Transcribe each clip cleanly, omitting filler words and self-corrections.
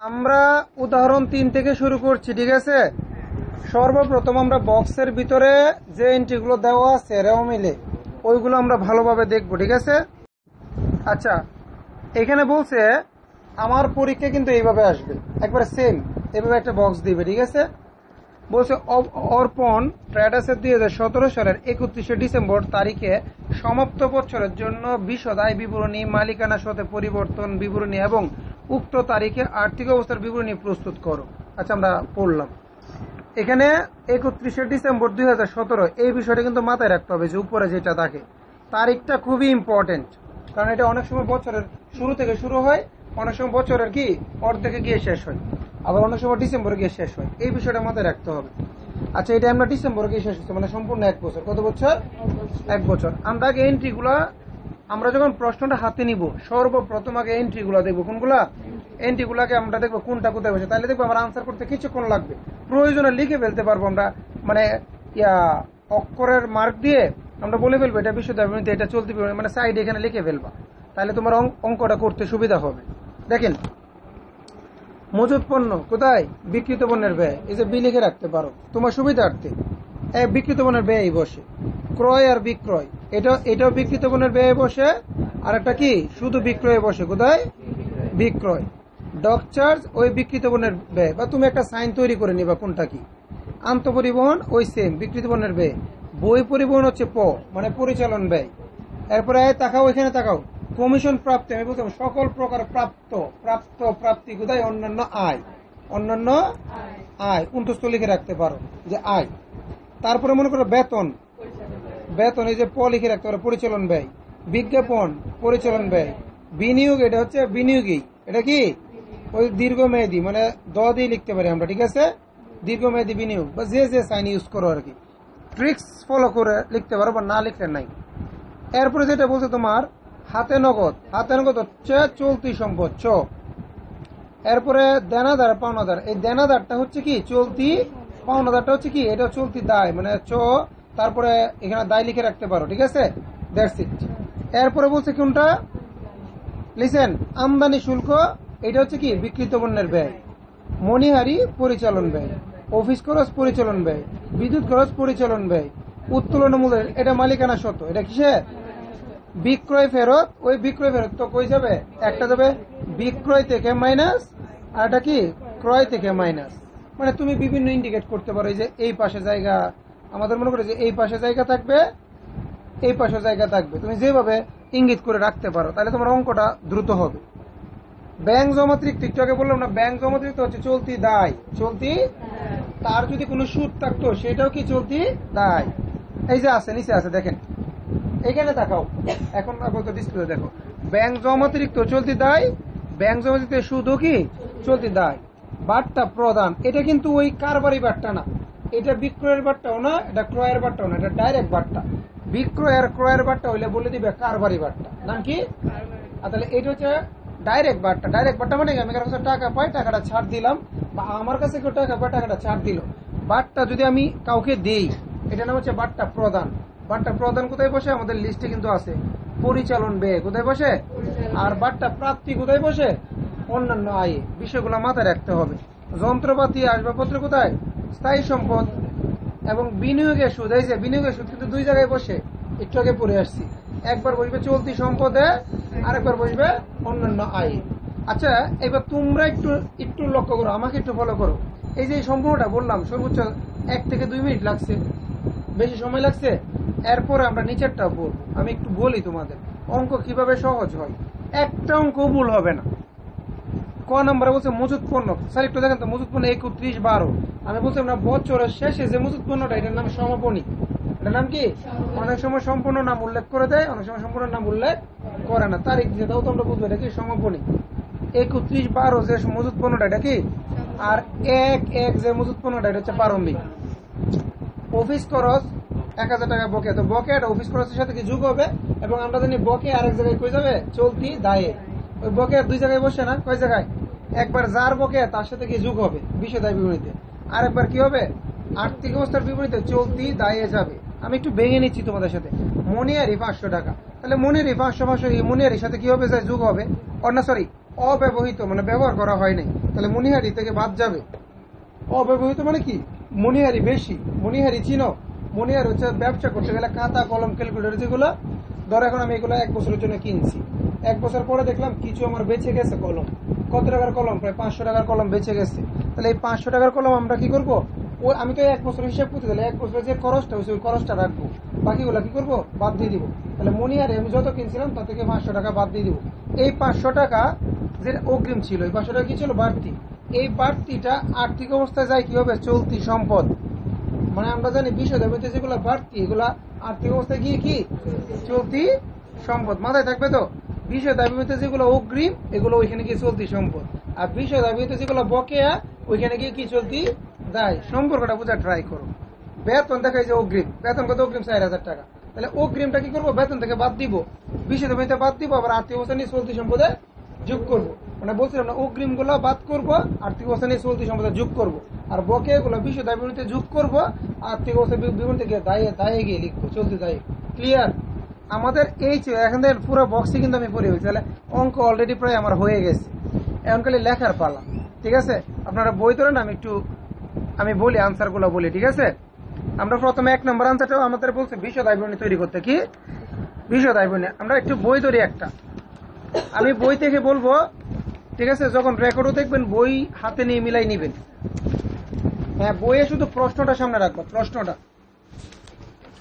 আমরা উদাহরণ 3 থেকে শুরু করছি, ঠিক আছে। সর্বপ্রথম আমরা বক্সের ভিতরে যে এন্ট্রিগুলো দেওয়া আছে রেও মিলে ওইগুলো আমরা ভালোভাবে দেখব, ঠিক আছে। আচ্ছা, এখানে বলছে আমার পরীক্ষা কিন্তু এইভাবে আসবে, একবারে সেম এইভাবে একটা বক্স দিবে, ঠিক আছে। বলছে অর্পণ ট্রেডার্সের 2017 সালের 31শে ডিসেম্বর তারিখে সমাপ্ত বছরের জন্য বিশদ আয় বিবরণী, মালিকানা সত্ত্বে পরিবর্তন বিবরণী এবং উক্ত তারিখে আর্থিক অবস্থার বিবরণী প্রস্তুত করো। আচ্ছা, আমরা পড়লাম এখানে 31শে ডিসেম্বর 2017, এই বিষয়টা কিন্তু মাথায় রাখতে হবে যে উপরে যেটা থাকে তারিখটা খুবই ইম্পর্টেন্ট, কারণ এটা অনেক সময় বছরের শুরু থেকে শুরু হয়, অনেক সময় বছরের কি অর্ধেকে গিয়ে শেষ হয়, আবার অনেক সময় ডিসেম্বরে গিয়ে শেষ হয়। এই বিষয়টা মাথায় রাখতে হবে। আচ্ছা, এটা আমরা ডিসেম্বরে গিয়ে শেষ হচ্ছে, মানে সম্পূর্ণ 1 বছর। কত বছর? 1 বছর। আমরা আগে এন্ট্রিগুলা, আমরা যখন প্রশ্নটা হাতে নিব সর্বপ্রথম আগে এন্ট্রিগুলা দেখবো। কোনগুলা? এন্ট্রিগুলাকে আমরা দেখবো কোনটা কোথায় বসে, তাহলে দেখবো আমার আনসার করতে কিছুক্ষণ লাগবে। প্রয়োজনে লিখে ফেলতে পারবো আমরা, মানে অক্ষরের মার্ক দিয়ে আমরা বলে ফেলবো এটা বিশুদ্ধ বিবরণীতে, এটা চলতি বিবরণী, মানে সাইড এখানে লিখে ফেলবা, তাহলে তোমার অঙ্কটা করতে সুবিধা হবে। দেখেন, মজুত পণ্য কোথায়? বিক্রিত পণ্যের ব্যয়, এই যে বি লিখে রাখতে পারো তোমার সুবিধার্থে। বিক্রিত পণ্যের ব্যয় বসে। ক্রয় আর বিক্রয়, এটাও বিক্রিত পণ্যের ব্যয় বসে, আর একটা কি শুধু বিক্রয়ে বসে। কোথায়? বিক্রয়। ডক চার্জ ওই বিক্রিত পণ্যের ব্যয়, বা তুমি একটা সাইন তৈরি করে নিবা কোনটা কি। আন্তঃপরিবহন ওই সেম বিক্রিত পণ্যের ব্যয়। বই পরিবহন হচ্ছে মানে পরিচালন ব্যয়। এরপরে তাকাও, এখানে তাকাও, কমিশন প্রাপ্তি, আমি বলতাম সকল প্রকার প্রাপ্তি কোথায়? অন্যান্য আয়, অন্যান্য আয় কুণ্ঠস্থ লিখে রাখতে পারো যে আয়। তারপরে মনে করো বেতন, এই যে লিখে রাখতে পারো পরিচালন ব্যয়। বিজ্ঞাপন পরিচালন ব্যয়। বিনিয়োগ, এটা হচ্ছে বিনিয়োগী, এটা কি ওই দীর্ঘমেয়াদী, মানে দিয়ে লিখতে পারি আমরা, ঠিক আছে। দীর্ঘমেয়াদী বিনিয়োগ, বা যে সাইন ইউজ করো আর কি, ট্রিক্স ফলো করে লিখতে পারো, বা না লিখলে নাই। এরপরে যেটা বলছে তোমার হাতে নগদ হচ্ছে চলতি সম্পদ চ। এরপরে দেনাদার পাওনাদার, এই দেনাদারটা হচ্ছে কি চলতি, পাওনাদারটা হচ্ছে কি এটা চলতি দায়, মানে চ। তারপরে এখানে দায় লিখে রাখতে পারো, ঠিক আছে। That's it. এরপরে বলছে কোনটা? লিসেন, আমদানি শুল্ক, এটা হচ্ছে কি বিক্রিত পণ্যের ব্যয়। মণিহারি পরিচালন ব্যয়। অফিস খরচ পরিচালন ব্যয়। বিদ্যুৎ খরচ পরিচালন ব্যয়। উত্তোলন মূল্য, এটা মালিকানা সত্ত্ব, এটা কিসে? বিক্রয় ফেরত, ওই বিক্রয় ফেরত তো কই যাবে? একটা যাবে বিক্রয় থেকে মাইনাস, আর এটা কি ক্রয় থেকে মাইনাস। মানে তুমি বিভিন্ন ইন্ডিকেট করতে পারো, যে এই পাশে জায়গা, আমাদের মনে করে যে এই পাশে জায়গা থাকবে, এই পাশে জায়গা থাকবে, তুমি যেভাবে ইঙ্গিত করে রাখতে পারো, তাহলে তোমার অঙ্কটা দ্রুত হবে। ব্যাংক জমাতিরিক্ত, একটু আগে বললাম না, ব্যাংক জমাতিরিক্ত হচ্ছে চলতি দায়, চলতি, তার যদি কোনো সুদ থাকতো সেটাও কি চলতি দায়। এই যে আছে, নিচে আছে, দেখেন এখানে দেখাও, এখন আপাতত ডিসপ্লে দেখো, ব্যাংক জমাতিরিক্ত চলতি দায়, ব্যাংক জমাতিরিক্ত সুদও কি চলতি দায়। বার্তা প্রদান, এটা কিন্তু ওই কারবারি বার্তা না, এটা বিক্রয়ের বার্তাও না, এটা ক্রয়ের বার্তাও না, এটা ডাইরেক্ট বার্তা। বিক্রয় আর ক্রয়ের বার্তা হইলে বলে দিবে কারবারি বার্তা, নাম কি? তাহলে এটা হচ্ছে ডাইরেক্ট বার্তা। ডাইরেক্ট বার্তা মানে আমি কারো কাছে টাকা পাই, টাকাটা ছাড় দিলাম, বা আমার কাছে কেউ টাকা পায়, টাকাটা ছাড় দিল। বার্তা যদি আমি কাউকে দেই, এটা নাম হচ্ছে বার্তা প্রদান। বার্তা প্রদান কোথায় বসে? আমাদের লিস্টে কিন্তু আছে, পরিচালন ব্যয় কোথায় বসে, আর বার্তা প্রাপ্তি কোথায় বসে? অন্যান্য আয়ে। বিষয়গুলো মাথায় রাখতে হবে। যন্ত্রপাতি আসবাবপত্র কোথায়? স্থায়ী সম্পদ। এবং বিনিয়োগের সুদ, এই যে বিনিয়োগের সুদ কিন্তু দুই জায়গায় বসে, একটু আগে পড়ে আসছি, একবার বসবে চলতি সম্পদে, আর একবার বসবে অন্যান্য আয়ে। আচ্ছা, এবার তোমরা একটু লক্ষ্য করো, আমাকে একটু ফলো করো। এই যে সম্পূর্ণটা বললাম সর্বোচ্চ 1 থেকে 2 মিনিট লাগছে, বেশি সময় লাগছে। এরপরে আমরা নিচেরটা বলবো, আমি একটু বলি তোমাদের অঙ্ক কিভাবে সহজ হয়, একটা অঙ্ক ভুল হবে না। ক নম্বরে বলছে মজুত পণ্য, স্যার একটু দেখেন তো, মজুত পণ্য 31/12, আমি বলছিলাম না বছরের শেষে যে মজুত পণ্যটা, এটার নাম সমাপনী। এটার নাম কি? অনেক সময় সম্পূর্ণ নাম উল্লেখ করে দেয়, অনেক সময় সম্পূর্ণ নাম উল্লেখ করে না, তারিখ দিয়ে দাও তো আমরা বুঝবো এটা কি সমাপনী। 31/12 যে মজুত পণ্যটা, এটা কি? আর 1/1 যে মজুত পণ্যটা, এটা হচ্ছে প্রারম্ভিক। অফিস খরচ 1000 টাকা বকেয়া, তো বকেয়াটা অফিস খরচের সাথে কি যোগ হবে, এবং আমরা জানি বকেয়া আরেক জায়গায় কই যাবে? চলতি দায়ে। ওই বকেয়া দুই জায়গায় বসে না, কয় জায়গায়? একবার যার বকেয়া তার সাথে কি যোগ হবে বিষয় দায় বিবরণীতে, আর একবার কি হবে? আর্থিক অবস্থার বিবরণীতে চলতি দায়ে যাবে। আমি একটু ভেঙে নিচ্ছি তোমাদের সাথে। মনিহারি 500 টাকা, তাহলে মনিহারি 500 মনিহারির সাথে কি হবে? যোগ হবে, সরি অব্যবহৃত মানে ব্যবহার করা হয় নাই, তাহলে মণিহারি থেকে বাদ যাবে। অব্যবহৃত মানে কি, মণিহারি বেশি। মণিহারি চিনো? মণিহারি হচ্ছে ব্যবসা করতে গেলে খাতা কলম ক্যালকুলেটর যেগুলো, ধর এখন আমি এগুলো 1 বছরের জন্য কিনছি, 1 বছর পরে দেখলাম কিছু আমার বেঁচে গেছে কলম। কত টাকার কলম? প্রায় 500 টাকার কলম বেঁচে গেছে। তাহলে এই 500 টাকার কলম আমরা কি করবো, ওই আমি তো 1 বছর হিসাব করতে, তাহলে 1 বছরের যে খরচটা হয়েছে ওই খরচটা রাখবো, বাকিগুলো কি করবো, বাদ দিয়ে দিব। তাহলে মণিহারি আমি যত কিনছিলাম তার থেকে 500 টাকা বাদ দিয়ে দিব। এই 500 টাকা যে অগ্রিম ছিল, এই 500 টাকা কি ছিল, বাড়তি। এই বাড়তিটা আর্থিক অবস্থায় যায় কি হবে, চলতি সম্পদ। মানে আমরা জানি বিষয় দাবিতে যেগুলো বাড়তি এগুলা আর্থিক অবস্থায় গিয়ে কি, চলতি সম্পদ। মাথায় থাকবে তো, বিষয় দাবিতে যেগুলো অগ্রিম এগুলো ওইখানে গিয়ে চলতি সম্পদ, আর বিষয় দাবিতে যেগুলো বকেয়া ওইখানে গিয়ে কি, চলতি দায়। সম্পর্কটা বোঝা ট্রাই করো। বেতন দেখাই যে অগ্রিম, বেতন কত, অগ্রিম 4000 টাকা। তাহলে অগ্রিমটা কি করবো, বেতন থেকে বাদ দিব, বিষয় দাবিতে বাদ দিব, আবার আর্থিক অবস্থা নিয়ে চলতি সম্পদে যোগ করবো। মানে বলছিলাম না, অগ্রিম গুলা বাদ করবো, আর্থিক অবস্থা নিয়ে চলতি সম্পদে যোগ করবো, আর বকেয়া গুলো বিষয় দায় বিবরণীতে যোগ করবো, আর্থিক অবস্থা বিবরণীতে গিয়ে দায়ে গিয়ে লিখবো, চলতি দায়ে। ক্লিয়ার? আমাদের এই এখন পুরো বক্সই কিন্তু আমি পড়ে ফেলছি, তাহলে অঙ্ক অলরেডি প্রায় আমার হয়ে গেছে, এখন খালি লেখার পালা। ঠিক আছে, আপনারা বই ধরেন, আমি বলি আনসার গুলো বলি। ঠিক আছে, আমরা প্রথমে 1 নম্বর আনসারটাও আমাদের বলছে বিষয় দায় বিবরণী তৈরি করতে। কি বিষয় দায় বিবরণী? আমরা একটু বই ধরি একটা, আমি বই থেকে বলবো। ঠিক আছে, যখন রেকর্ডও দেখবেন বই হাতে নিয়ে মিলাই নিবেন। হ্যাঁ, বইয়ে শুধু প্রশ্নটা সামনে রাখবো, প্রশ্নটা।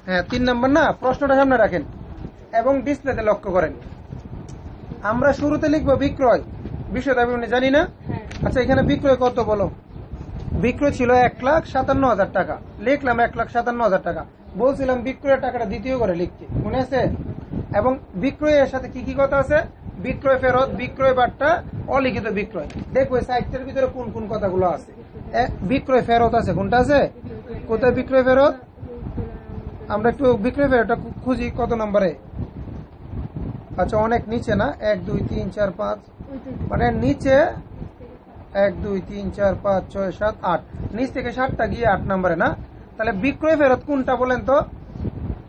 হ্যাঁ, 3 নম্বর না, প্রশ্নটা সামনে রাখেন এবং ডিসপ্লেতে লক্ষ্য করেন। আমরা শুরুতে লিখবো বিক্রয়, বিষয় দাবি জানি না। আচ্ছা, এখানে বিক্রয় কত বলো? বিক্রয় ছিল 1,57,000 টাকা, লিখলাম 1,57,000 টাকা। বলছিলাম বিক্রয়ের টাকাটা দ্বিতীয় করে লিখতে, মনে আছে? এবং বিক্রয়ের সাথে কি কি কথা আছে, বিক্রয় ফেরত, বিক্রয় বার্তা, অলিখিত বিক্রয়। দেখবো সাইটের ভিতরে কোন কোন কথাগুলো আছে। বিক্রয় ফেরত আছে, কোনটা আছে, কোথায় বিক্রয় ফেরত? আমরা একটু বিক্রয় ফেরতটা খুঁজি, কত নম্বরে? আচ্ছা, অনেক নিচে না, 1 2 3 4 5, মানে নিচে 1 2 3 4 5 6 7 8, নিচ থেকে 7টা গিয়ে 8 নম্বরে না। তাহলে বিক্রয় ফেরত কোনটা বলেন তো?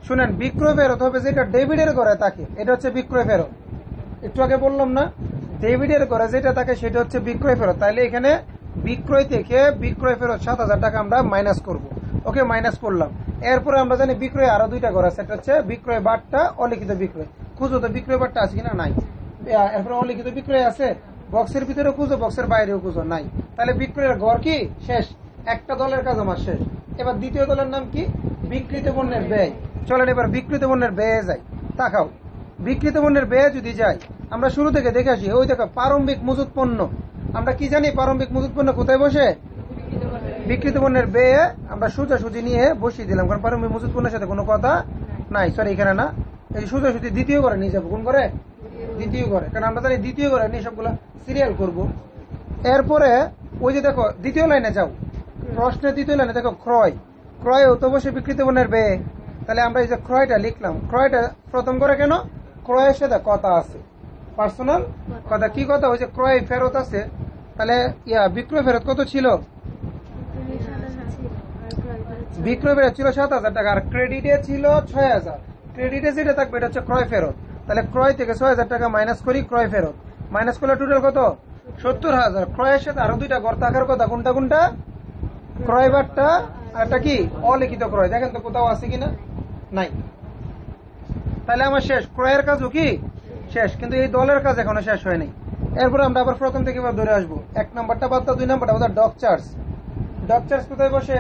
শুনেন, বিক্রয় ফেরত হবে যেটা ডেবিটের ঘরে থাকে, এটা হচ্ছে বিক্রয় ফেরত। একটু আগে বললাম না, ডেবিটের ঘরে যেটা থাকে সেটা হচ্ছে বিক্রয় ফেরত। তাইলে এখানে বিক্রয় থেকে বিক্রয় ফেরত 7000 টাকা আমরা মাইনাস করব। ওকে, মাইনাস করলাম। এরপরে আমরা জানি বিক্রয় আরো 2টা ঘর আছে, সেটা হচ্ছে বিক্রয় বার্তা, অলিখিত বিক্রয়। খুঁজো তো বিক্রয় বার্তা আছে কিনা, নাই। এরপরে অলিখিত বিক্রয় আছে, বক্সের ভিতরে খুঁজো, বক্সের বাইরেও খুঁজো, নাই। তাহলে বিক্রয়ের ঘর কি শেষ, একটা দলের কাজ আমার শেষ। এবার দ্বিতীয় দলের নাম কি, বিক্রিত পণ্যের ব্যয়। চলেন এবার বিক্রিত পণ্যের ব্যয়ে যাই। তাকাও, বিক্রিত পণ্যের ব্যয় যদি যাই, আমরা শুরু থেকে দেখে আসি। ওই দেখো, প্রারম্ভিক মজুত পণ্য, আমরা কি জানি, প্রারম্ভিক মজুত পণ্য কোথায় বসে, বিক্রিত পণ্যের ব্যয়ে আমরা সোজাসুজি নিয়ে বসিয়ে দিলাম, কারণ প্রারম্ভিক মজুত পণ্যের সাথে কোনো কথা নাই। সরি, এখানে না, এই সোজাসুজি দ্বিতীয় ঘরে নিয়ে যাবো। কোন করে, দ্বিতীয় ঘরে, কারণ আমরা জানি দ্বিতীয় ঘরে নিয়ে সবগুলা সিরিয়াল করব। এরপরে ওই যে দেখো দ্বিতীয় লাইনে যাও, প্রশ্নের দ্বিতীয় লাইনে দেখো ক্রয়, ক্রয় তো বসে বিক্রিত পণ্যের ব্যয়। তাহলে আমরা এই যে ক্রয়টা লিখলাম, ক্রয়টা প্রথম করে কেন, ক্রয়ের সাথে কথা আছে, পার্সোনাল কথা। কি কথা, ওই যে ক্রয় ফেরত আছে। তাহলে বিক্রয় ফেরত কত ছিল, বিক্রয় ফেরত ছিল 7000 টাকা, আর ক্রেডিটে ছিল 6000। ক্রেডিটে যেটা থাকবে এটা হচ্ছে ক্রয় ফেরত। তাহলে ক্রয় থেকে 6000 টাকা মাইনাস করি, ক্রয় ফেরত মাইনাস করলে টোটাল কত, 70000। ক্রয়ের সাথে আরো 2টা ঘর থাকার কথা, কোনটা কোনটা, ক্রয় বার্তা আর একটা কি, অলিখিত ক্রয়। দেখেন তো কোথাও আছে কিনা, নাই। তাহলে আমার শেষ, ক্রয়ের কাজও কি শেষ, কিন্তু এই দলের কাজ এখনো শেষ হয়নি। এরপরে আমরা আবার প্রথম থেকে এবার ধরে আসবো। 1 নম্বরটা বাদ দাও, 2 নম্বরটা বোধ ডক চার্জ। ডক চার্জ কোথায় বসে,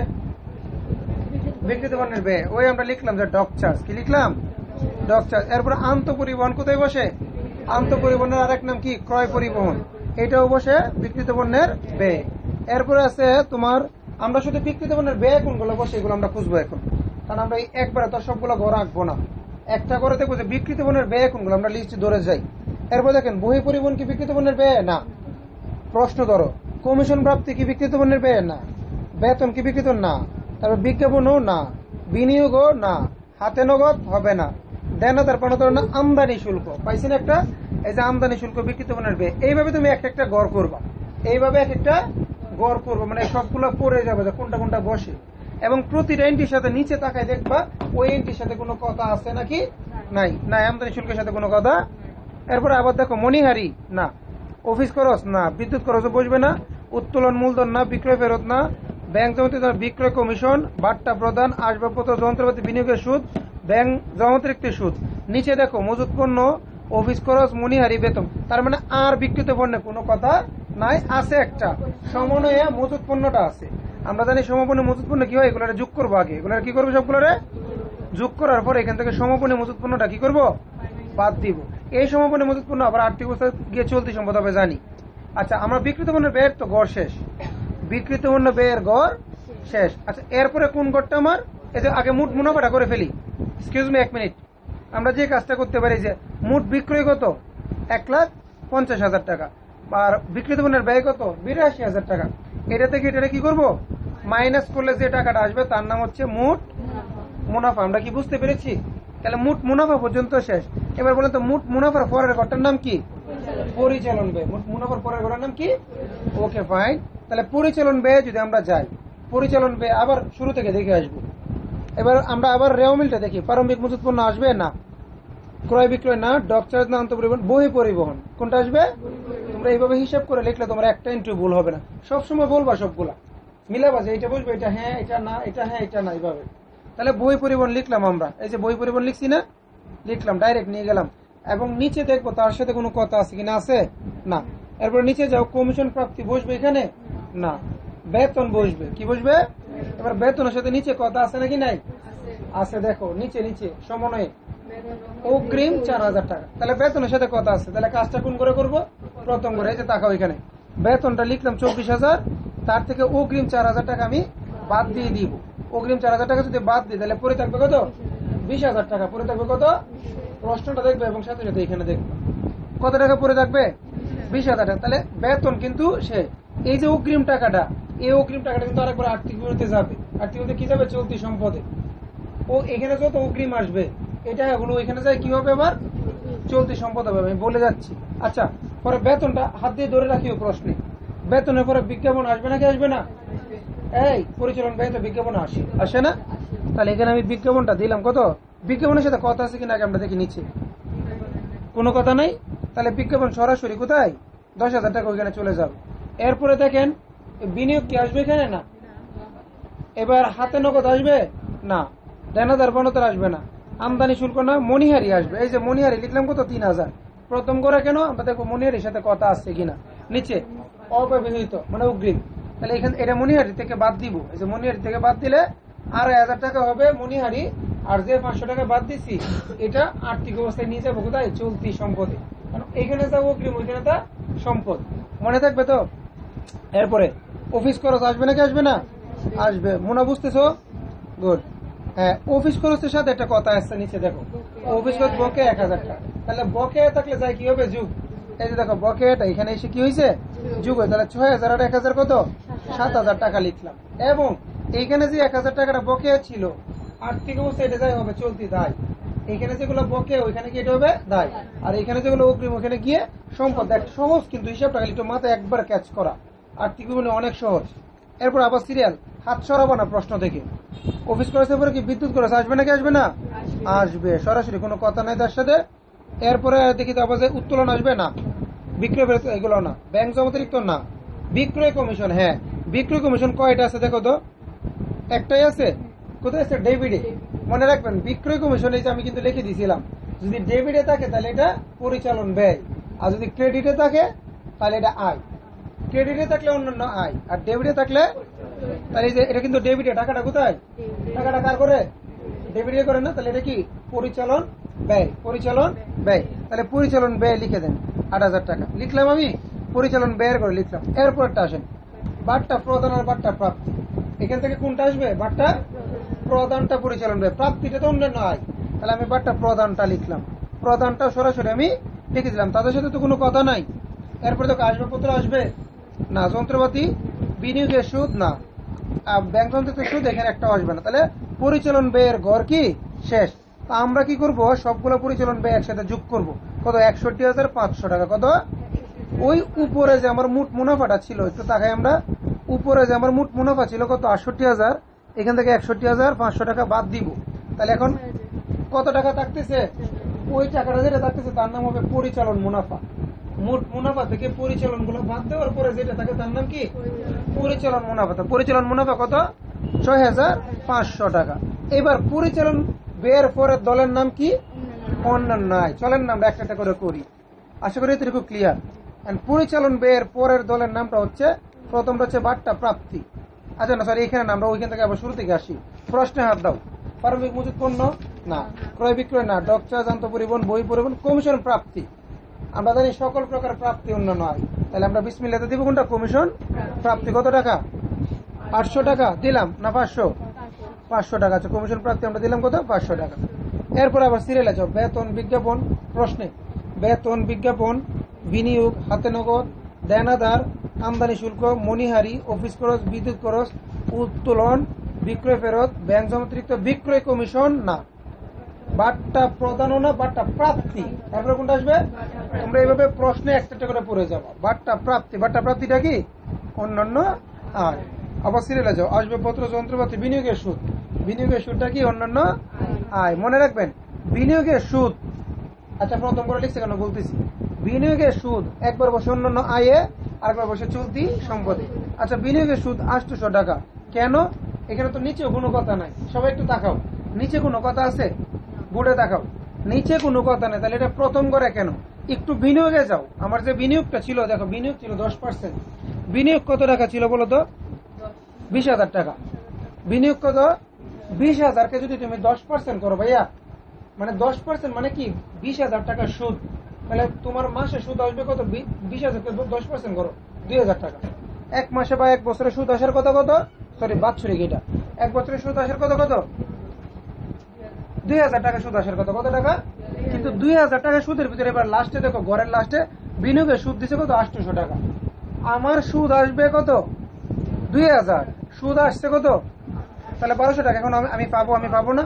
বিক্রিত পণ্যের ব্যয়। ওই আমরা লিখলাম যে ডক চার্জ, কি লিখলাম, ডক চার্জ। এরপর আন্ত পরিবহন কোথায় বসে, আন্ত পরিবহনের আরেক নাম কি, ক্রয় পরিবহন, এটাও বসে বিক্রিত পণ্যের ব্যয়। এরপরে আছে তোমার, আমরা শুধু বিক্রিত পণ্যের ব্যয় কোনগুলো বসে এগুলো আমরা খুঁজবো এখন, কারণ আমরা একবারে তো সবগুলো ঘর আঁকবো না, একটা করে দেখবো যে বিক্রিত পণ্যের ব্যয় কোনগুলো, আমরা লিস্ট ধরে যাই। এরপর দেখেন, বহি পরিবহন কি বিক্রিত পণ্যের ব্যয়, না। প্রশ্ন ধরো, কমিশন প্রাপ্তি কি বিক্রিত পণ্যের ব্যয়, না। বেতন কি বিক্রিত, না। তারপর বিজ্ঞাপনও না, বিনিয়োগও না, হাতে নগদ হবে না, দেনাদার পাওনাদার না, আমদানি শুল্ক। পাইছেন একটা, এই যে আমদানি শুল্ক বিক্রিত পণ্যের ব্যয়। এইভাবে তুমি একটা একটা গড় করবা, এইভাবে এক একটা গড় করবো, মানে সবগুলো পড়ে যাবে যে কোনটা কোনটা বসে। এবং প্রতিটা এন্ট্রির সাথে নিচে তাকায় দেখবা ওই এন্ট্রির সাথে কোনো কথা আছে নাকি, নাই। নাই, আমদানি শুল্কের সাথে কোনো কথা। এরপরে আবার দেখো মণিহারি, না। অফিস খরচ না, বিদ্যুৎ খরচও বসবে না, উত্তোলন মূলধন না, বিক্রয় ফেরত না, ব্যাংক জমাতে বিক্রয় কমিশন, বাট্টা প্রদান, আসবাবপত্র যন্ত্রপাতি বিনিয়োগের সুদ, ব্যাংক জমাতিরিক্ত সুদ। নিচে দেখো মজুত পণ্য, অফিস খরচ, মনিহারি, বেতন। তার মানে আর বিক্রিত পণ্যে কোনো কথা নাই, আছে একটা সমন্বয়ে মজুত পণ্যটা আছে। আমরা জানি সমাপনী মজুত পণ্য কি হয়, এগুলো যোগ করবো আগে, এগুলো কি করবো, সবগুলোরে যোগ করার পর এখান থেকে সমাপনী মজুত পণ্যটা কি করব, বাদ দিব। এই সমাপনী মজুত পণ্য আবার আর্থিক অবস্থা গিয়ে চলতি সম্পদ হবে জানি। আচ্ছা, আমরা বিকৃত পণ্যের ব্যয়ের তো গড় শেষ, বিকৃত পণ্য ব্যয়ের গড় শেষ। আচ্ছা, এরপরে কোন গড়টা আমার, এই যে আগে মোট মুনাফাটা করে ফেলি। Excuse me, 1 minute. আমরা যে কাজটা করতে পারি যে মোট বিক্রয় কত, 1,50,000 টাকা, আর বিকৃত পণ্যের ব্যয় কত, 82,000 টাকা। এটা থেকে এটা কি করব, মাইনাস করলে যে টাকাটা আসবে তার নাম হচ্ছে মোট মুনাফা। আমরা কি বুঝতে পেরেছি? তাহলে মোট মুনাফা পর্যন্ত শেষ। এবার বলেন তো মোট মুনাফার পরের ঘরটার নাম কি, পরিচালন ব্যয়। মোট মুনাফার পরের ঘরের নাম কি, ওকে ফাইন। তাহলে পরিচালন ব্যয় যদি আমরা যাই, পরিচালন ব্যয় আবার শুরু থেকে দেখে আসবো। এবার আমরা আবার রেও মিলটা দেখি। প্রারম্ভিক মজুত পণ্য আসবে না, ক্রয় বিক্রয় না, ডক চার্জ না, আন্তঃপরিবহন, বহি পরিবহন, কোনটা আসবে? তোমরা এইভাবে হিসাব করে লিখলে তোমার একটা ইন্টু ভুল হবে না। সবসময় বলবা সবগুলা মিলাবা যে এটা বসবে, এটা হ্যাঁ, এটা না, এটা হ্যাঁ, এটা না, এইভাবে। তাহলে বই পরিবহন লিখলাম আমরা, এই যে বই পরিবহন লিখছি না, লিখলাম, ডাইরেক্ট নিয়ে গেলাম। এবং নিচে দেখবো তার সাথে কোনো কথা আছে কিনা, আছে না। এরপর নিচে যাও, কমিশন প্রাপ্তি বসবে এখানে না, বেতন বসবে। কি বসবে? এবার বেতনের সাথে নিচে কথা আছে নাকি নাই, আছে। দেখো নিচে নিচে সমন্বয়ে অগ্রিম 4,000 টাকা। তাহলে বেতনের সাথে কথা আছে, তাহলে কাজটা কোন করে করবো, প্রথম করে। এই যে তাকাও এখানে বেতনটা লিখলাম 24,000, তার থেকে অগ্রিম 4,000 টাকা আমি বাদ দিয়ে দিব। অগ্রিম 4,000 টাকা যদি বাদ দিই তাহলে পরে থাকবে কত, 20,000 টাকা। পরে থাকবে কত, প্রশ্নটা দেখবে এবং সাথে সাথে এখানে দেখবে কত টাকা পরে থাকবে, 20,000 টাকা। তাহলে বেতন কিন্তু সে, এই যে অগ্রিম টাকাটা, এই অগ্রিম টাকাটা কিন্তু আরেকবার আর্থিক বিবরণীতে যাবে। আর্থিক বিবরণীতে কি যাবে, চলতি সম্পদে। ও এখানে যত অগ্রিম আসবে এটা হলো এখানে যায় কি হবে, আবার চলতি সম্পদ হবে, আমি বলে যাচ্ছি। আচ্ছা, পরে বেতনটা হাত দিয়ে ধরে রাখিও প্রশ্নে, বেতনের পরে বিজ্ঞাপন আসবে নাকি আসবে না? এই পরিচালন ব্যয় তো বিজ্ঞাপন আসে না? তাহলে এখানে আমি বিজ্ঞাপনটা দিলাম কত, বিজ্ঞাপনের সাথে কথা আছে কিনা আমরা দেখি নিচে, কোনো কথা নাই। তাহলে বিজ্ঞাপন সরাসরি কোথায়, 10,000 টাকা ওইখানে চলে যাবে। এরপরে দেখেন বিনিয়োগ কি আসবে এখানে না, এবার হাতে নগদ আসবে না, দেনাদার বনতার আসবে না, আমদানি শুল্ক না, মনিহারি আসবে। এই যে মনিহারি লিখলাম কত, 3,000। প্রথম করে কেন, আমরা দেখবো মনিহারির সাথে কথা আসছে কিনা। নিচে অব্যবহৃত মানে অগ্রিম, তাহলে এখানে এটা মনিহারি থেকে বাদ দিব। এই যে মনিহারি থেকে বাদ দিলে 2,500 টাকা হবে মনিহারি, আর যে 500 টাকা বাদ দিচ্ছি এটা আর্থিক অবস্থায় নিয়ে যাবো কোথায়, চলতি সম্পদে। কারণ এখানে যাবো অগ্রিম, ওইখানে তা সম্পদ, মনে থাকবে তো। এরপরে অফিস খরচ আসবে নাকি আসবে না, আসবে। মনে বুঝতেছো, গুড। হ্যাঁ, অফিস খরচের সাথে একটা কথা আসছে নিচে দেখো, অফিস খরচ বকে 1,000 টাকা। তাহলে বকে থাকলে যায় কি হবে, যুগ। এই যে দেখো বকেটা এখানে এসে কি হয়েছে, যুগ হয়। তাহলে 6,000 আর 1,000 কত, 7,000 টাকা লিখলাম। এবং এইখানে যে 1,000 টাকাটা বকে ছিল আর্থিক অবস্থা, এটা যাই হবে চলতি দায়। এখানে যেগুলো বকে ওইখানে কি এটা হবে দায়, আর এখানে যেগুলো অগ্রিম ওখানে গিয়ে সম্পদ। দেখ সহজ কিন্তু হিসাবটা একটু মাথায় একবার ক্যাচ করা, আর্থিক বিবরণী অনেক সহজ। এরপর আবার সিরিয়াল, হাত সরাবো না প্রশ্ন থেকে। অফিস খরচের পরে কি বিদ্যুৎ খরচ আসবে নাকি আসবে না, আসবে, সরাসরি কোনো কথা নাই তার সাথে। এরপরে দেখি তো আবার যে উত্তোলন আসবে না, বিক্রয় এগুলো না, ব্যাংক জমাতিরিক্ত না, বিক্রয় কমিশন। হ্যাঁ, বিক্রয় কমিশন কয়টা আছে দেখো তো, একটাই আছে। কোথায় আছে, ডেবিটে। মনে রাখবেন বিক্রয় কমিশন, এই যে আমি কিন্তু লিখে দিয়েছিলাম, যদি ডেবিটে থাকে তাহলে এটা পরিচালন ব্যয়, আর যদি ক্রেডিটে থাকে তাহলে এটা আয়। ক্রেডিটে থাকলে অন্যান্য আয়, আর ডেবিটে থাকলে, তাহলে এই যে এটা কিন্তু ডেবিটে, টাকাটা কোথায়, টাকাটা কার করে, ডেবিটে করে না, তাহলে এটা কি পরিচালন ব্যয়, পরিচালন ব্যয়। তাহলে পরিচালন ব্যয় লিখে দেন 8,000 টাকা লিখলাম আমি, পরিচালন ব্যয়ের করে লিখলাম। এরপরটা আসেন বাট্টা প্রদান আর বাট্টা প্রাপ্তি। এখান থেকে কোনটা আসবে, বাট্টা প্রদানটা পরিচালন ব্যয়, প্রাপ্তিটা তো অন্যান্য আয়। তাহলে আমি বাট্টা প্রদানটা লিখলাম, প্রদানটা সরাসরি আমি লিখে দিলাম, তাদের সাথে তো কোনো কথা নাই। এরপরে তো আসবাবপত্র আসবে না, যন্ত্রপাতি বিনিয়োগের সুদ না, ব্যাংক যন্ত্রের সুদ এখানে একটা আসবে না। তাহলে পরিচালন ব্যয়ের ঘর কি শেষ। তা আমরা কি করব, সবগুলো পরিচালন ব্যয় একসাথে যোগ করব, কত, 61,500 টাকা। কত, ওই উপরে যে আমার মোট মুনাফাটা ছিল, একটু তাকাই আমরা, উপরে যে আমার মোট মুনাফা ছিল কত, 68,000, এখান থেকে 61,500 টাকা বাদ দিব। তাহলে এখন কত টাকা থাকতেছে, ওই টাকাটা যেটা থাকতেছে তার নাম হবে পরিচালন মুনাফা। মোট মুনাফা থেকে পরিচালন গুলো বাদ দেওয়ার পরে যেটা থাকে তার নাম কি পরিচালন মুনাফা। তো পরিচালন মুনাফা কত ৬,৫০০ টাকা। এবার পরিচালন ব্যয়ের পরের দলের নাম কি অন্যান্য আয়। চলেন না আমরা একটা একটা করে করি, আশা করি এটুকু ক্লিয়ার। পরিচালন ব্যয়ের পরের দলের নামটা হচ্ছে প্রথমটা হচ্ছে বাট্টা প্রাপ্তি। আচ্ছা না সরি, এখানে না, আমরা ওইখান থেকে আবার শুরু থেকে আসি। প্রশ্নে হাত দাও। প্রারম্ভিক মজুত পণ্য না, ক্রয় বিক্রয় না, ডকচা যন্ত্র পরিবহন, বই পরিবহন, কমিশন প্রাপ্তি। আমরা জানি সকল প্রকার প্রাপ্তি অন্যান্য আয়। তাহলে আমরা বিসমিল্লাতে দিব কোনটা কমিশন প্রাপ্তি। কত টাকা 800 টাকা দিলাম না 500 টাকা। আচ্ছা কমিশন প্রাপ্তি আমরা দিলাম কত 500 টাকা। এরপর আবার সিরিয়ালে যাও। বেতন বিজ্ঞাপন, প্রশ্নে বেতন বিজ্ঞাপন, বিনিয়োগ, হাতে নগদ, দেনাদার, আমদানি শুল্ক, মণিহারি, অফিস খরচ, বিদ্যুৎ খরচ, উত্তোলন, বিক্রয় ফেরত, ব্যাংক জমাতিরিক্ত, বিক্রয় কমিশন না, বাট্টা প্রদান না, বাট্টা প্রাপ্তি। তারপরে কোনটা আসবে? তোমরা এইভাবে প্রশ্নে একটা করে পড়ে যাবো। বাট্টা প্রাপ্তি, বাট্টা প্রাপ্তিটা কি অন্যান্য আয়। আবার সিরিয়ালে যাও। আসবাবপত্র, যন্ত্রপাতি, বিনিয়োগের সুদ। বিনিয়োগের সুদটা কি অন্যান্য আয়। মনে রাখবেন বিনিয়োগের সুদ। আচ্ছা প্রথম করে লিখছে কেন বলতেছি। বিনিয়োগের সুদ একবার বসে অন্যান্য আয়ে, আরেকবার বসে চলতি সম্পদে। আচ্ছা বিনিয়োগের সুদ 800 টাকা। কেন? এখানে তো নিচে কোনো কথা নাই। সবাই একটু তাকাও, নিচে কোনো কথা আছে? বোর্ডে তাকাও, নিচে কোনো কথা নেই। তাহলে এটা প্রথম করে কেন? একটু বিনিয়োগে যাও। আমার যে বিনিয়োগটা ছিল, দেখো বিনিয়োগ ছিল 10%। বিনিয়োগ কত টাকা ছিল বলো তো? 20,000 টাকা। বিনিয়োগ কত? 20,000কে যদি তুমি 10% করো ভাইয়া, মানে 10% মানে কি 20,000 টাকা সুদ। তাহলে তোমার মাসে সুদ আসবে কত? 20,000কে 10% করো 2,000 টাকা। এক মাসে বা এক বছরে সুদ আসার কত কত, সরি বাৎসরিক, এটা এক বছরে সুদ আসার কত কত 2,000 টাকা সুদ আসার কত কত টাকা। কিন্তু 2,000 টাকা সুদের ভিতরে এবার লাস্টে দেখো, ঘরের লাস্টে বিনিয়োগের সুদ দিছে কত 800 টাকা। আমার সুদ আসবে কত 2,000, সুদ আসছে কত তাহলে 1200 টাকা। এখন আমি পাবো না,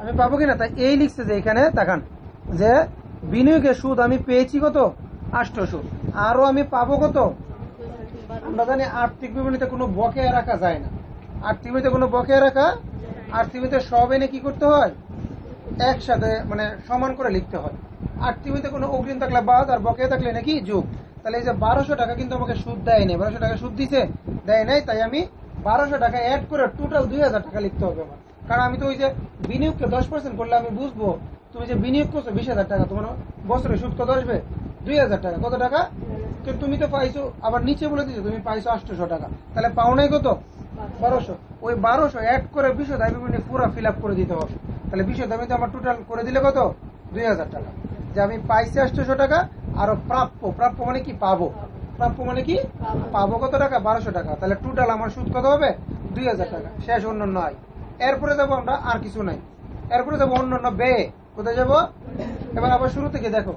আমি পাবো কিনা? তাই এই লিখছে যে এখানে তাকান যে বিনিয়োগের সুদ আমি পেয়েছি কত 800, আরো আমি পাবো কত। আমরা জানি আর্থিক বিবরণীতে কোনো বকেয়া রাখা যায় না। আর্থিক বিবরণীতে কোনো বকেয়া রাখা, আর্থিক বিবরণীতে সব এনে কি করতে হয় একসাথে, মানে সমান করে লিখতে হয়। আর্থিক বিবরণীতে কোনো অগ্রিম থাকলে বাদ, আর বকেয়া থাকলে নাকি যোগ। তাহলে এই যে 1200 টাকা কিন্তু আমাকে সুদ দেয় নাই, 1200 টাকা সুদ দিছে দেয় নাই, তাই আমি 1200 টাকা অ্যাড করে টোটাল 2,000 টাকা লিখতে হবে আমার। কারণ আমি তো ওই যে বিনিয়োগকে 10% করলে আমি বুঝবো তুমি যে বিনিয়োগ করছো 20,000 টাকা, তোমার বছরে সুদ কত আসবে 2,000 টাকা। কত টাকা? কিন্তু তুমি তো পাইছো, আবার নিচে বলে দিচ্ছ তুমি পাইছো 800 টাকা, তাহলে পাও নাই কত 1200। ওই 1200 অ্যাড করে বিষয় দাবি পুরো ফিল আপ করে দিতে হবে। তাহলে বিষয় দাবিতে আমার টোটাল করে দিলে কত 2,000 টাকা। যে আমি পাইছি 800 টাকা, আর প্রাপ্য, প্রাপ্য মানে কি পাবো, প্রাপ্য মানে কি পাবো কত টাকা 1200 টাকা। তাহলে টোটাল আমার সুদ কত হবে 2,000 টাকা। শেষ অন্যান্য আয়। এরপরে যাবো আমরা, আর কিছু নাই। এরপরে যাবো অন্যান্য ব্যয়। কোথায় যাবো? এবার আবার শুরু থেকে দেখো,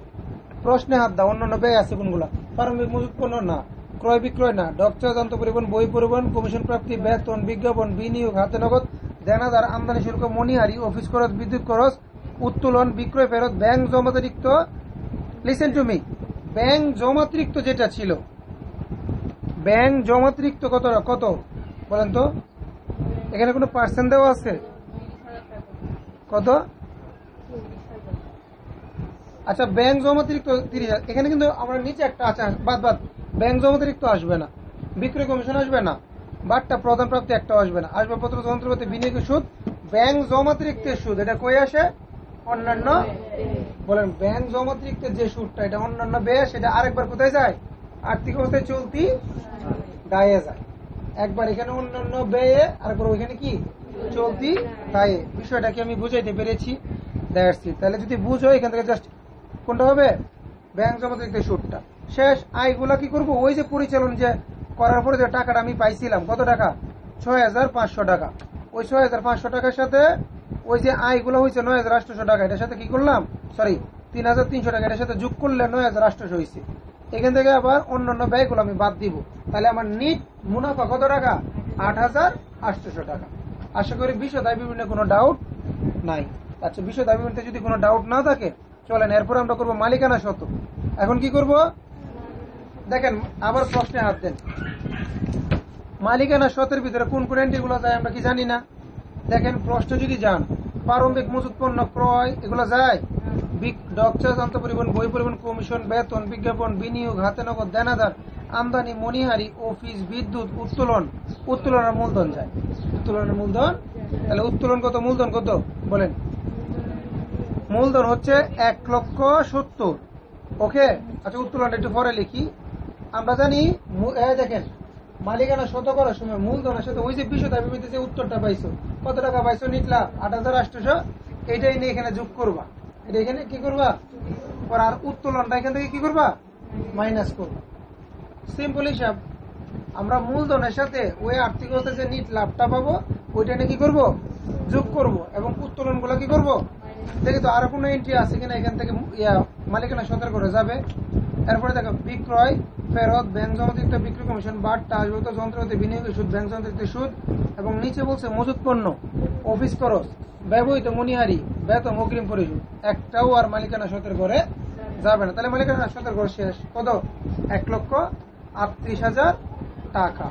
প্রশ্নে হাত দাও। অন্যান্য ব্যয় আছে কোনগুলা? প্রারম্ভিক মজুত পণ্য না, ক্রয় বিক্রয় না, ডকচা যন্ত্র পরিবহন, বই পরিবহন, কমিশন প্রাপ্তি, বেতন বিজ্ঞাপন, বিনিয়োগ, হাতে নগদ, দেনাদার, আমদানি শুল্ক, মণিহারি, অফিস খরচ, বিদ্যুৎ খরচ, উত্তোলন, বিক্রয় ফেরত, ব্যাংক জমাতিরিক্ত। লিসেন টু মি, ব্যাংক জমাতিরিক্ত যেটা ছিল, ব্যাংক জমাতিরিক্ত কত কত বলেন তো? এখানে কোনো পার্সেন্ট দেওয়া আছে কত? আচ্ছা ব্যাংক জমাতিরিক্ত 30,000। এখানে কিন্তু আমরা নিচে একটা আছে, বাদ বাদ, ব্যাংক জমাতিরিক্ত আসবে না, বিক্রয় কমিশন আসবে না, বাট্টা প্রদান প্রাপ্তি একটাও আসবে না। আসবাবপত্র, যন্ত্রপাতি, বিনিয়োগের সুদ, ব্যাংক জমাতিরিক্তের সুদ, এটা কই আসে? অন্যান্য। বলেন ব্যাংক জমাতিরিক্তের যে সুদটা, এটা অন্যান্য ব্যয়, সেটা আরেকবার কোথায় যায়? আর্থিক অবস্থায় চলতি দায়ে যায়। একবার এখানে অন্যান্য ব্যয়ে, আরেকবার ওইখানে কি চলতি দায়ে। বিষয়টা কি আমি বুঝাইতে পেরেছি? দেখছি। তাহলে যদি বুঝো এখান থেকে জাস্ট কোনটা হবে ব্যাংক জমাতিরিক্তের সুদটা। শেষ আয়গুলা কি করব? ওই যে পরিচালন যে করার পরে যে টাকাটা আমি পাইছিলাম কত টাকা 6,500 টাকা, ওই 6,500 টাকার সাথে ওই যে আয়গুলো হয়েছে 9,800 টাকা, এটার সাথে কি করলাম, সরি 3,300 টাকা, এটার সাথে যোগ করলে 9,800 হয়েছে। এখান থেকে আবার অন্যান্য ব্যয়গুলো আমি বাদ দিব। তাহলে আমার নিট মুনাফা কত টাকা 8,800 টাকা। আশা করি বিষয় দায় বিভিন্ন কোনো ডাউট নাই। আচ্ছা বিষয় দাবি করতে যদি কোনো ডাউট না থাকে চলেন এরপরে আমরা করবো মালিকানা সত্ত্ব। এখন কি করব দেখেন, আবার প্রশ্নে হাত দেন। মালিকানা সত্ত্বের ভিতরে কোন কোন এন্ট্রি গুলো যায় আমরা কি জানি না। দেখেন প্রশ্ন যদি যান, প্রারম্ভিক মজুত পণ্য ক্রয় এগুলো যায়, ডকচার্জ, আন্তঃপরিবহন, বই পরিবহন, কমিশন, বেতন, বিজ্ঞাপন, বিনিয়োগ, হাতে নগদ, দেনাদার, আমদানি, মনিহারি, অফিস, বিদ্যুৎ, উত্তোলন। উত্তোলনের মূলধন যায়, উত্তোলনের মূলধন। তাহলে উত্তোলন কত, মূলধন কত বলেন? মূলধন হচ্ছে 1,70,000। ওকে, আচ্ছা উত্তোলনটা একটু পরে লিখি। আমরা জানি দেখেন মালিকানা শতকরার সময় মূলধনের সাথে ওই যে বিশদ বিবৃতিতে যে উত্তরটা পাইছো, কত টাকা পাইছো? নিটলা 8,800। এইটাই নিয়ে এখানে যোগ করবা, এটা এখানে কি করবা, আর উত্তোলনটা এখান থেকে কি করবা, মাইনাস করবা। সিম্পল হিসাব। আমরা মূলধনের সাথে ওই আর্থিক অবস্থায় যে নিট লাভটা পাবো ওইটা নিয়ে কি করবো, যোগ করব, এবং উত্তোলন গুলো কি করবো দেখি তো আরো কোনো এন্ট্রি আছে কিনা এখান থেকে মালিকানা সতর্ক করে যাবে। এরপরে দেখো বিক্রয়, ফেরত, ব্যাংক জমাতিরিক্ত বিক্রি কমিশন, বার্তা, আসবাবপত্র, যন্ত্রপাতি, বিনিয়োগের সুদ, ব্যাংক জমাতিরিক্ত সুদ, এবং নিচে বলছে মজুত পণ্য, অফিস খরচ, ব্যবহৃত মনিহারি, বেতন, অগ্রিম পরিশোধ। একটাও আর মালিকানা সতর্ক করে যাবে না। তাহলে মালিকানা সতর্ক শেষ কত, 1,38,000 টাকা।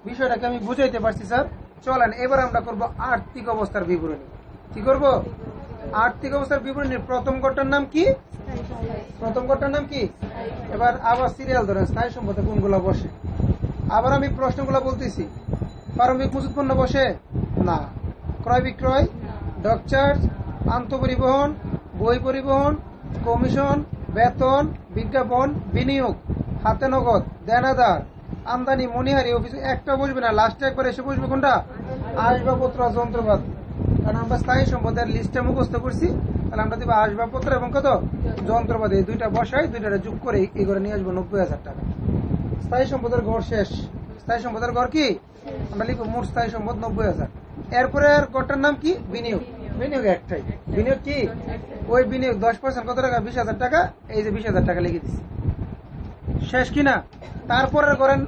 বিষয়টাকে আমি বুঝাইতে পারছি স্যার? চলেন এবার আমরা করব আর্থিক অবস্থার বিবরণী। কি করব, আর্থিক অবস্থার বিবরণীর প্রথম ঘরটার নাম কি, প্রথম ঘরটার নাম কি? এবার আবার সিরিয়াল ধরেন, স্থায়ী সম্পদে কোনগুলো বসে। আবার আমি প্রশ্নগুলো বলতেছি। প্রারম্ভিক মজুত পণ্য বসে না, ক্রয় বিক্রয়, ডক চার্জ, আন্তঃপরিবহন, বই পরিবহন, কমিশন, বেতন, বিজ্ঞাপন, বিনিয়োগ, হাতে নগদ, দেনাদার, আমদানি, মনিহারি, অফিস। একটা বসবে না, লাস্টে একবার এসে বসবে কোনটা, আসবাবপত্র, যন্ত্রপাতি। কারণ আমরা স্থায়ী সম্পদের লিস্টে মুখস্থ করছি, তাহলে আমরা দিব আসবাবপত্র এবং কত, যন্ত্রপাতি। এই দুইটা বসাই, দুইটা যোগ করে এই করে নিয়ে আসবো 90,000 টাকা। স্থায়ী সম্পদের ঘর শেষ। স্থায়ী সম্পদের ঘর কি, আমরা লিখবো মোট স্থায়ী সম্পদ 90,000। এরপরে ঘরটার নাম কি, বিনিয়োগ। বিনিয়োগ একটাই, বিনিয়োগ কি, ওই বিনিয়োগ 10% কত টাকা, 20,000 টাকা। এই যে 20,000 টাকা লিখে দিচ্ছি, শেষ কিনা? তারপরে করেন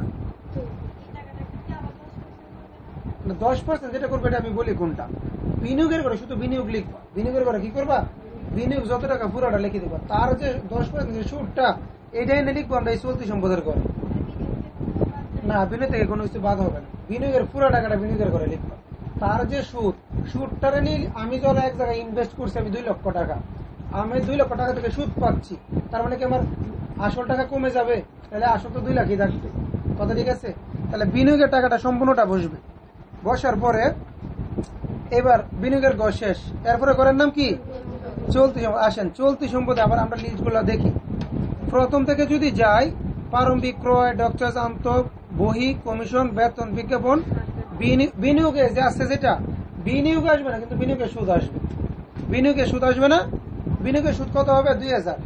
10% যেটা করবে, এটা আমি বলি কোনটা। বিনিয়োগের করে শুধু বিনিয়োগ লিখবা, বিনিয়োগের করে কি করবা, বিনিয়োগ যত টাকা পুরোটা লিখে দেবা। তার যে 10% যে সুদটা, এটাই এনে লিখবো আমরা এই চলতি সম্পদের করে। না, বিনিয়োগ থেকে কোনো কিছু বাদ হবে না, বিনিয়োগের পুরো টাকাটা বিনিয়োগের করে লিখবা। তার যে সুদ, সুদটারে নিয়ে আমি যখন এক জায়গায় ইনভেস্ট করছি আমি 2 লক্ষ টাকা, আমি 2 লক্ষ টাকা থেকে সুদ পাচ্ছি, তার মানে কি আমার আসল টাকা কমে যাবে? তাহলে আসল তো 2 লাখই থাকবে, কথা ঠিক আছে? তাহলে বিনিয়োগের টাকাটা সম্পূর্ণটা বসবে। বসার পরে এবার বিনিয়োগের ঘর শেষ। এরপরে ঘরের নাম কি, চলতি সম্পদ। আসেন চলতি সম্পদে আবার আমরা লিস্টগুলো দেখি। প্রথম থেকে যদি যাই, প্রারম্ভিক ক্রয়, ডকচার্জ, আন্ত, বহি, কমিশন, বেতন, বিজ্ঞাপন, বিনিয়োগে যে আসছে, যেটা বিনিয়োগ আসবে না, কিন্তু বিনিয়োগের সুদ আসবে। বিনিয়োগের সুদ আসবে না, বিনিয়োগের সুদ কত হবে, 2,000।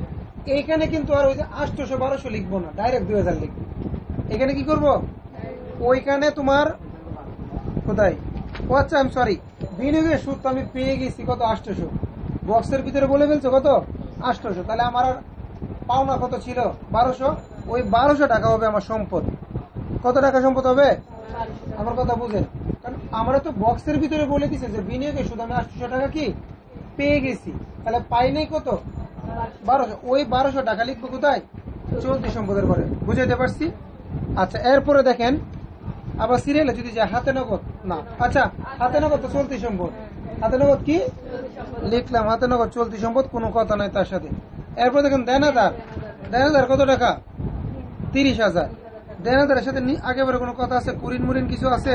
এইখানে কিন্তু আর ওই যে 800-1200 লিখবো না, ডাইরেক্ট 2,000 লিখবো। এখানে কি করব, ওইখানে তোমার কোথায়, আচ্ছা আমি সরি, বিনিয়োগের সুদ তো আমি পেয়ে গেছি কত, 800। বক্সের ভিতরে বলে ফেলছো কত, 800। তাহলে আমার আর পাওনা কত ছিল, 1200। ওই 1200 টাকা হবে আমার সম্পদ। কত টাকা সম্পদ হবে, আমার কথা বুঝেন? কারণ আমরা তো বক্সের ভিতরে বলে দিছে যে বিনিয়োগের সুদ আমি 800 টাকা কি পেয়ে গেছি, তাহলে পাই নাই কত, 1200। ওই 1200 টাকা লিখবো কোথায়, চলতি সম্পদের ঘরে। বুঝাইতে পারছি? আচ্ছা এরপরে দেখেন আবার সিরিয়ালে যদি যায়, হাতে নগদ না, আচ্ছা হাতে নগদ তো চলতি সম্পদ, হাতে নগদ কি লিখলাম, হাতে নগদ চলতি সম্পদ, কোনো কথা নাই তার সাথে। এরপর দেখেন দেনাদার, দেনাদার কত টাকা, 30,000। দেনাদারের সাথে আগেবারে কোনো কথা আছে, কুরিন মুরিন কিছু আছে?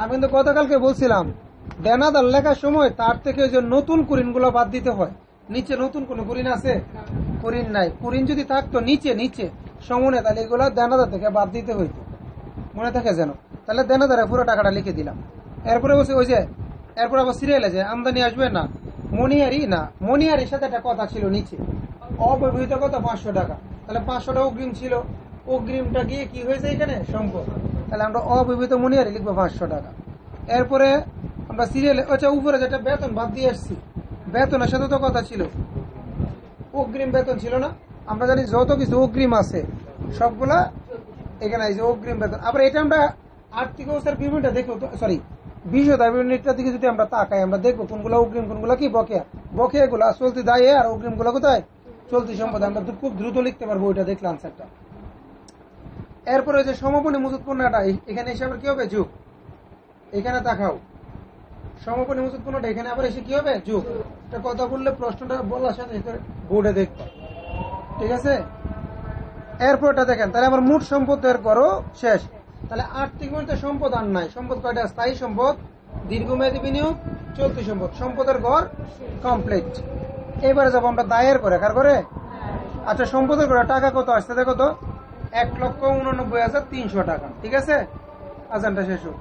আমি কিন্তু গতকালকে বলছিলাম দেনাদার লেখার সময় তার থেকে যে নতুন কুরিন গুলো বাদ দিতে হয়। নিচে নতুন কোন কুরিন আছে, কুরিন নাই। কুরিন যদি থাকতো নিচে নিচে সমনে, তাহলে এগুলো দেনাদার থেকে বাদ দিতে হইতো, মনে থাকে যেন। তাহলে দেনাদারে পুরো টাকাটা লিখে দিলাম। এরপরে বলছে ওই যে, এরপর আবার সিরিয়ালে যে আমদানি আসবে না, মনিহারি না, মনিহারির সাথে একটা কথা ছিল নিচে, অব্যবহৃত কত, 500 টাকা। তাহলে 500 টাকা অগ্রিম ছিল, অগ্রিমটা গিয়ে কি হয়েছে এখানে, সম্পদ। তাহলে আমরা অব্যবহৃত মনিহারি লিখবো 500 টাকা। এরপরে আমরা সিরিয়ালে, আচ্ছা উপরে যেটা বেতন বাদ দিয়ে আসছি, বেতনের সাথে তো কথা ছিল, অগ্রিম বেতন ছিল না? আমরা জানি যত কিছু অগ্রিম আছে সবগুলা এখানে আছে, অগ্রিম বেতন। আবার এটা আমরা আর্থিক অবস্থার বিবরণীটা দেখবো, সরি বিষয় বিবরণীটার দিকে যদি আমরা তাকাই, আমরা দেখবো কোনগুলা অগ্রিম, কোনগুলা কি বকেয়া। বকেয়া গুলা চলতি দায়ে, আর অগ্রিম গুলা কোথায়, চলতি সম্পদ। আমরা খুব দ্রুত লিখতে পারবো, ওইটা দেখলাম আনসারটা। এরপরে যে সমাপনী মজুত পণ্যটা, এখানে হিসাবে কি হবে, যুগ। এখানে তাকাও, সমাপনী মজুদ পণ্যটা এখানে আবার এসে কি হবে যোগ। এটা কথা বললে প্রশ্নটা বলার সাথে বোর্ডে দেখবা, ঠিক আছে। এরপরটা দেখেন, তাহলে আমার মোট সম্পদ এর করো শেষ। তাহলে আর্থিক বলতে সম্পদ আর নাই। সম্পদ কয়টা? স্থায়ী সম্পদ, দীর্ঘমেয়াদী বিনিয়োগ, চলতি সম্পদ। সম্পদের ঘর কমপ্লিট। এবারে যাবো আমরা দায়ের করে, কার করে? আচ্ছা, সম্পদের করে টাকা কত আসছে দেখো তো, 1,89,300 টাকা, ঠিক আছে। আজানটা শেষ হোক।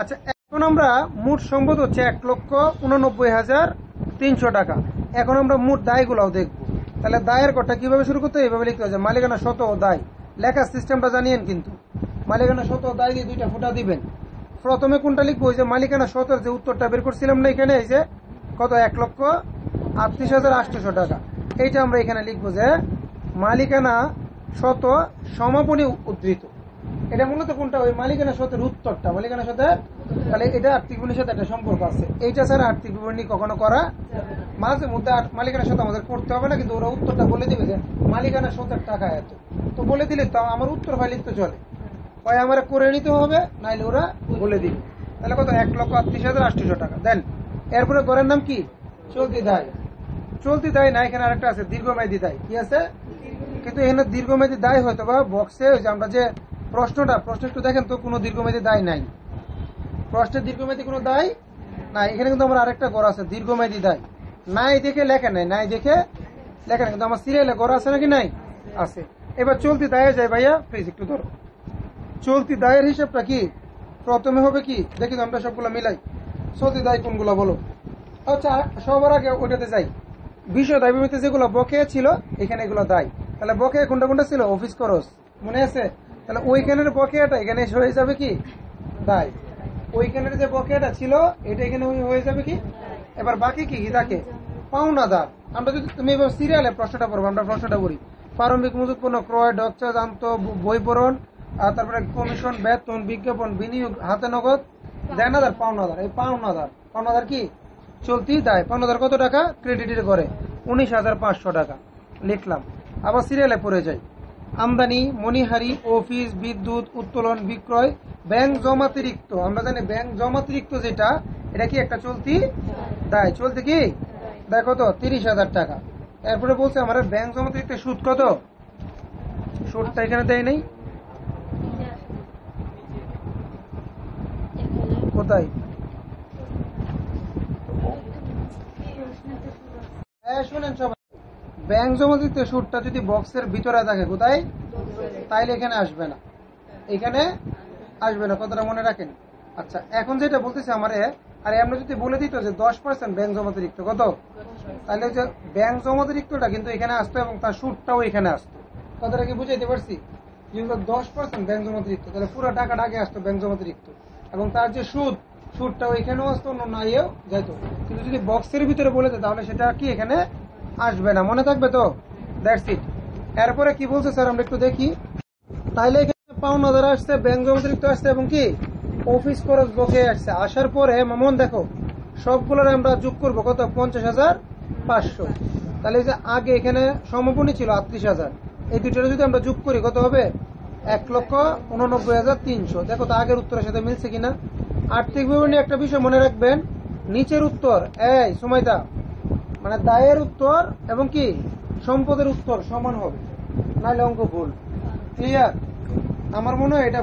আচ্ছা, এখন আমরা মোট সম্পদ হচ্ছে 1,89,300 টাকা। এখন আমরা মোট দায়গুলোও দেখবো। তাহলে দায়ের করটা কিভাবে শুরু করতে? এইভাবে লিখতে হবে, মালিকানা শত ও দায়। লেখার সিস্টেমটা জানিয়েন কিন্তু, মালিকানা শত ও দায় দিয়ে দুইটা ফুটা দিবেন। প্রথমে কোনটা লিখবো? ওই যে মালিকানা শতের যে উত্তরটা বের করছিলাম না এখানে, এই যে কত, 1,38,800 টাকা। এইটা আমরা এখানে লিখবো যে মালিকানা শত সমাপনী উদ্ধৃত। এটা মূলত কোনটা? ওই মালিকানা শতের উত্তরটা, মালিকানা শতের। তাহলে এটা আর্থিক বিবরণীর সাথে একটা সম্পর্ক আছে। এইটা ছাড়া আর্থিক বিবরণী কখনো করা, মাঝে মধ্যে মালিকানা শত আমাদের করতে হবে না, কিন্তু ওরা উত্তরটা বলে দিবে যে মালিকানা শতের টাকা এত, তো বলে দিলে তো আমার উত্তর হয় লিখতে চলে, হয় আমার করে নিতে হবে, নাইলে ওরা বলে দিবে। তাহলে কত? 1,38,800 টাকা। দেন এরপরে ঘরের নাম কি? চলতি দায়। চলতি দায় না, এখানে আরেকটা আছে দীর্ঘমেয়াদী দায়। কি আছে? কিন্তু এখানে দীর্ঘমেয়াদী দায় হয়তো বা বক্সে আমরা যে প্রশ্ন একটু দেখেন তো, কোনো দীর্ঘমেয়াদী দায় নাই। প্রশ্নের দীর্ঘমেয়াদী কোনো দায় নাই। এখানে কিন্তু আমার আরেকটা ঘর আছে দীর্ঘমেয়াদী দায়, নাই দেখে লেখা নাই, নাই দেখে লেখা নাই, কিন্তু আমার সিরিয়ালে ঘর আছে নাকি? নাই, আছে। এবার চলতি দায়ে যায় ভাইয়া, প্লিজ একটু ধরো। চলতি দায়ের হিসাবটা কি? প্রথমে হবে কি দেখি তো, আমরা সবগুলো মিলাই। চলতি দায় কোনগুলো বলো? আচ্ছা, সবার আগে ওইটাতে যাই। বিষয় দায় বিবৃতিতে যেগুলো বকেয়া ছিল এখানে এগুলো দায়। তাহলে বকেয়া কোনটা কোনটা ছিল? অফিস খরচ, মনে আছে? তাহলে ওইখানের বকেয়াটা এখানে হয়ে যাবে কি? দায়। ওইখানের যে বকেয়াটা ছিল এটা এখানে হয়ে যাবে কি? এবার বাকি কি থাকে? পাওনাদার। আমরা যদি তুমি এবার সিরিয়ালে প্রশ্নটা পড়বো, আমরা প্রশ্নটা করি। প্রারম্ভিক মজুত পণ্য ক্রয়, ডকচার্জ, আন্ত বইপরণ, আর তারপরে কমিশন, বেতন, বিজ্ঞাপন, বিনিয়োগ, হাতে নগদ, দেনাদার, পাওনাদার। এই পাওনাদার কি? চলতি দায়। পাওনাদার কত টাকা? ক্রেডিটের করে 19,500 টাকা লিখলাম। আবার সিরিয়ালে পড়ে যাই। আমদানি, মণিহারি, অফিস, বিদ্যুৎ, উত্তোলন, বিক্রয়, ব্যাংক জমাতিরিক্ত। আমরা জানি ব্যাংক জমাতিরিক্ত যেটা, এটা কি একটা চলতি দায়। চলতি কি দায় কত? 30,000 টাকা। এরপরে বলছে আমার ব্যাংক জমাতিরিক্ত সুদ কত? সুদটা এখানে দেয় নাই, কোথায়? শুনেন সবাই, ব্যাংক জমাতিরিক্ত সুদটা যদি বক্সের ভিতরে থাকে, কোথায়? তাইলে এখানে আসবে না, এখানে আসবে না, কথাটা মনে রাখেন। আচ্ছা, এখন যেটা বলতেছে আমারে, আরে আমরা যদি বলে দিত যে 10% ব্যাংক জমাতিরিক্ত কত, তাহলে যে ব্যাংক জমাতিরিক্তটা কিন্তু এখানে আসতো এবং তার সুদটাও এখানে আসতো। কথাটা কি বুঝাইতে পারছি? যেগুলো 10% ব্যাংক জমাতিরিক্ত, তাহলে পুরো টাকাটা আগে আসতো ব্যাংক জমাতিরিক্ত, এবং তার যে সুদটাও এখানেও আসতো, অন্য না ইয়েও যাইতো। কিন্তু যদি বক্সের ভিতরে বলে দেয় তাহলে সেটা কি এখানে আসবে না, মনে থাকবে তো? That's it. এরপরে কি বলছে স্যার আমরা একটু দেখি। তাইলে এখানে পাওনাদার আসছে, ব্যাংক জমাতিরিক্ত আসছে, এবং কি অফিস খরচ বকেয়া আসছে। আসার পরে মামুন দেখো সবগুলোর আমরা যোগ করবো কত? 50,500। তাহলে যে আগে এখানে সমাপনী ছিল 38,000, এই দুইটা যদি আমরা যোগ করি কত হবে? 1,89,300। দেখো তো আগের উত্তরের সাথে মিলছে কিনা। আর্থিক বিবরণী একটা বিষয় মনে রাখবেন, নিচের উত্তর এই সুমাইদা, মানে দায়ের উত্তর এবং কি সম্পদের উত্তর সমান হবে, নাহলে অঙ্ক ভুল। ক্লিয়ার? আমার মনে হয় এটা